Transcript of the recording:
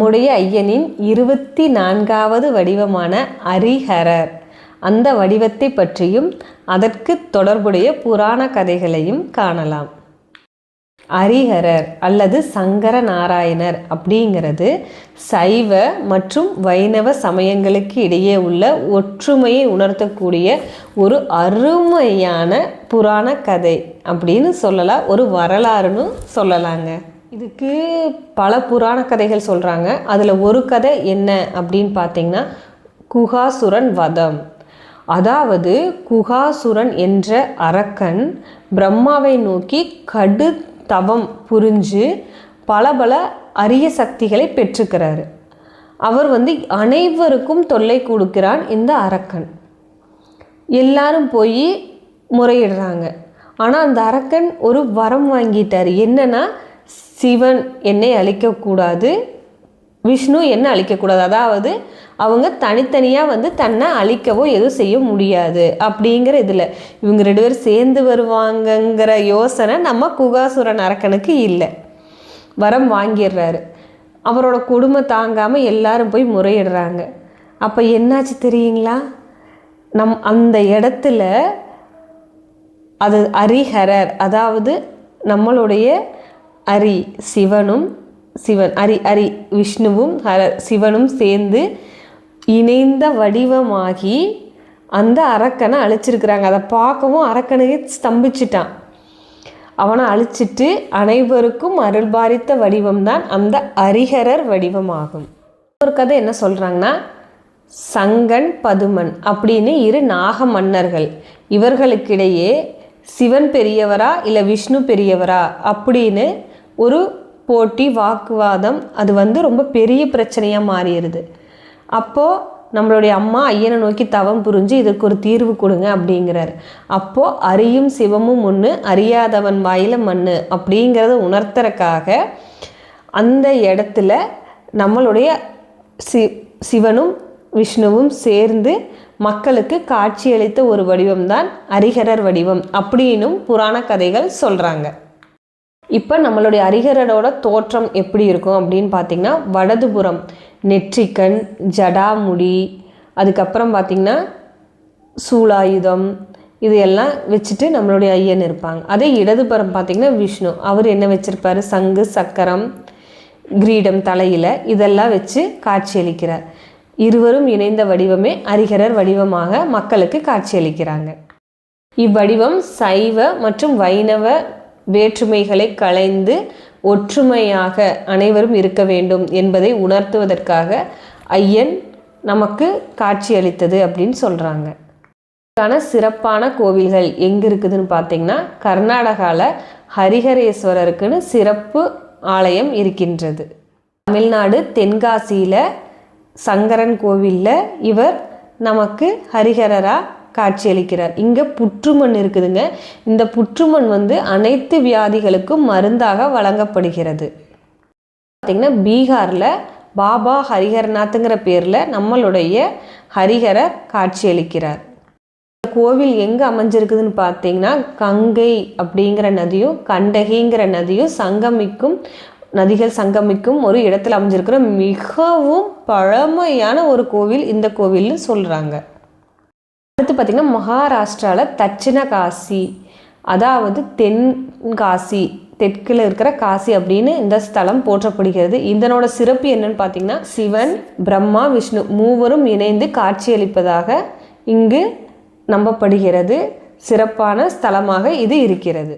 நம்முடைய ஐயனின் 24வது வடிவமான ஹரிஹரர், அந்த வடிவத்தை பற்றியும் அதற்கு தொடர்புடைய புராண கதைகளையும் காணலாம். ஹரிஹரர் அல்லது சங்கர நாராயணர் அப்படிங்கிறது சைவ மற்றும் வைணவ சமயங்களுக்கு இடையே உள்ள ஒற்றுமையை உணர்த்தக்கூடிய ஒரு அருமையான புராண கதை அப்படின்னு சொல்லலாம், ஒரு வரலாறுன்னு சொல்லலாங்க. இதுக்கு பல புராண கதைகள் சொல்கிறாங்க. அதில் ஒரு கதை என்ன அப்படின்னு பார்த்தீங்கன்னா குகாசுரன் வதம். அதாவது குகாசுரன் என்ற அரக்கன் பிரம்மாவை நோக்கி கடு தவம் புரிஞ்சு பல அரிய சக்திகளை பெற்றுக்கிறாரு. அவர் அனைவருக்கும் தொல்லை கொடுக்கிறான் இந்த அரக்கன். எல்லாரும் போய் முறையிடுறாங்க. ஆனால் அந்த அரக்கன் ஒரு வரம் வாங்கிட்டார். என்னன்னா, சிவன் என்னை அழிக்கக்கூடாது, விஷ்ணு என்னை அழிக்கக்கூடாது. அதாவது அவங்க தனித்தனியாக தன்னை அழிக்கவோ எதுவும் செய்ய முடியாது அப்படிங்கிற இதில் இவங்க 2 பேரும் சேர்ந்து வருவாங்கங்கிற யோசனை நம்ம குகாசுரன் அரக்கனுக்கு இல்லை. வரம் வாங்கிடுறாரு. அவரோட கொடுமை தாங்காமல் எல்லாரும் போய் முறையிடுறாங்க. அப்போ என்னாச்சு தெரியுங்களா? அந்த இடத்துல அது ஹரிஹரர், அதாவது நம்மளுடைய சிவன் ஹரி விஷ்ணுவும் சிவனும் சேர்ந்து இணைந்த வடிவமாகி அந்த அரக்கனை அழிச்சிருக்கிறாங்க. அதை பார்க்கவும் அரக்கனுக்கு ஸ்தம்பிச்சிட்டான். அவனை அழிச்சிட்டு அனைவருக்கும் அருள்பாரித்த வடிவம்தான் அந்த ஹரிஹரர் வடிவமாகும். ஒரு கதை என்ன சொல்கிறாங்கன்னா, சங்கன் பதுமன் அப்படின்னு 2 நாக மன்னர்கள், இவர்களுக்கிடையே சிவன் பெரியவரா இல்லை விஷ்ணு பெரியவரா அப்படின்னு ஒரு போட்டி, வாக்குவாதம். அது ரொம்ப பெரிய பிரச்சனையாக மாறிடுது. அப்போது நம்மளுடைய அம்மா ஐயனை நோக்கி தவம் புரிஞ்சு இதற்கு ஒரு தீர்வு கொடுங்க அப்படிங்கிறார். அப்போது அரியும் சிவமும் ஒன்று, அறியாதவன் வாயில மண்ணு அப்படிங்கிறத உணர்த்துறதுக்காக அந்த இடத்துல நம்மளுடைய சிவனும் விஷ்ணுவும் சேர்ந்து மக்களுக்கு காட்சியளித்த ஒரு வடிவம்தான் ஹரிஹரர் வடிவம் அப்படின்னும் புராண கதைகள் சொல்கிறாங்க. இப்போ நம்மளுடைய ஹரிஹரரோட தோற்றம் எப்படி இருக்கும் அப்படின்னு பார்த்திங்கன்னா, வலதுபுறம் நெற்றிக்கண், ஜடாமுடி, அதுக்கப்புறம் பார்த்திங்கன்னா சூலாயுதம், இது எல்லாம் வச்சுட்டு நம்மளுடைய ஐயன் இருப்பாங்க. அதே இடதுபுறம் பார்த்திங்கன்னா விஷ்ணு, அவர் என்ன வச்சுருப்பார்? சங்கு, சக்கரம், கிரீடம் தலையில், இதெல்லாம் வச்சு காட்சியளிக்கிறார். இருவரும் இணைந்த வடிவமே ஹரிஹரர் வடிவமாக மக்களுக்கு காட்சியளிக்கிறாங்க. இவ்வடிவம் சைவ மற்றும் வைணவ வேற்றுமைகளை களைந்து ஒற்றுமையாக அனைவரும் இருக்க வேண்டும் என்பதை உணர்த்துவதற்காக ஐயன் நமக்கு காட்சியளித்தது அப்படின்னு சொல்கிறாங்க. இதுக்கான சிறப்பான கோவில்கள் எங்கே இருக்குதுன்னு பார்த்தீங்கன்னா, கர்நாடகாவில் ஹரிஹரேஸ்வரருக்குன்னு சிறப்பு ஆலயம் இருக்கின்றது. தமிழ்நாடு தென்காசியில் சங்கரன் கோவிலில் இவர் நமக்கு ஹரிஹரராக காட்சியளிக்கிறார். இங்கே புற்றுமண் இருக்குதுங்க. இந்த புற்றுமண் அனைத்து வியாதிகளுக்கும் மருந்தாக வழங்கப்படுகிறது. பார்த்திங்கன்னா பீகாரில் பாபா ஹரிஹரநாத்ங்கிற பேரில் நம்மளுடைய ஹரிஹரர் காட்சியளிக்கிறார். இந்த கோவில் எங்கே அமைஞ்சிருக்குதுன்னு பார்த்தீங்கன்னா, கங்கை அப்படிங்கிற நதியும் கண்டகிங்கிற நதியும் நதிகள் சங்கமிக்கும் ஒரு இடத்துல அமைஞ்சிருக்கிற மிகவும் பழமையான ஒரு கோவில் இந்த கோவில்னு சொல்கிறாங்க. அடுத்து பார்த்திங்கன்னா, மகாராஷ்டிராவில் தட்சிண காசி, அதாவது தென்காசி, தெற்கில் இருக்கிற காசி அப்படின்னு இந்த ஸ்தலம் போற்றப்படுகிறது. இதனோட சிறப்பு என்னன்னு பார்த்தீங்கன்னா, சிவன், பிரம்மா, விஷ்ணு மூவரும் இணைந்து காட்சியளிப்பதாக இங்கு நம்பப்படுகிறது. சிறப்பான ஸ்தலமாக இது இருக்கிறது.